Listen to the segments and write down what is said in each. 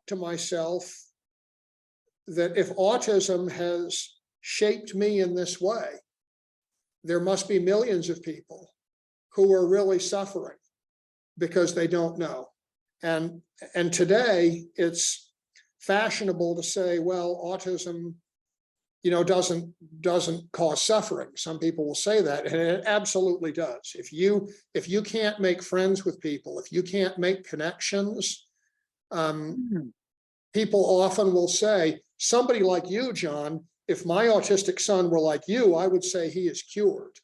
to myself that if autism has shaped me in this way, there must be millions of people who are really suffering because they don't know. And today it's fashionable to say, well, autism, doesn't cause suffering. Some people will say that, and it absolutely does. If you can't make friends with people, if you can't make connections, people often will say, somebody like you, John, if my autistic son were like you, I would say he is cured.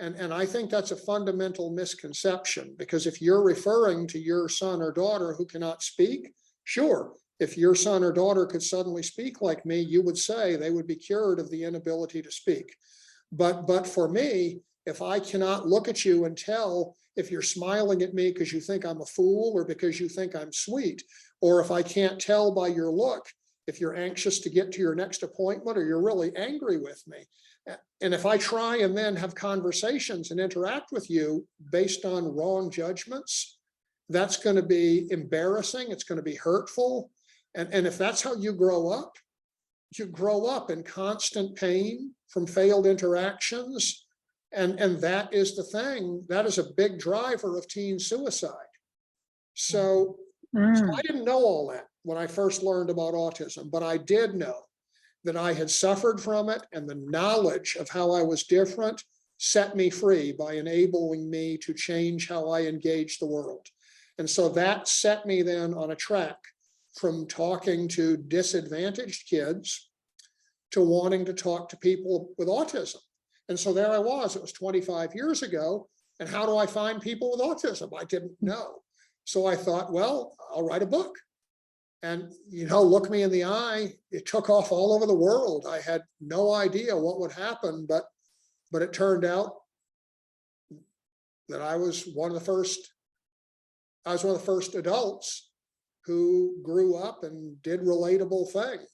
And I think that's a fundamental misconception, because if you're referring to your son or daughter who cannot speak, sure, if your son or daughter could suddenly speak like me, you would say they would be cured of the inability to speak. But for me, if I cannot look at you and tell if you're smiling at me because you think I'm a fool or because you think I'm sweet, or if I can't tell by your look if you're anxious to get to your next appointment or you're really angry with me. And if I try and then have conversations and interact with you based on wrong judgments, that's going to be embarrassing. It's going to be hurtful. And if that's how you grow up in constant pain from failed interactions. And that is the thing, that is a big driver of teen suicide. So I didn't know all that when I first learned about autism, but I did know that I had suffered from it, and the knowledge of how I was different set me free by enabling me to change how I engage the world. And so that set me then on a track from talking to disadvantaged kids to wanting to talk to people with autism. And so there I was, it was 25 years ago. And how do I find people with autism? I didn't know. So I thought, well, I'll write a book. And, look me in the eye, it took off all over the world. I had no idea what would happen, but it turned out that I was one of the first adults who grew up and did relatable things.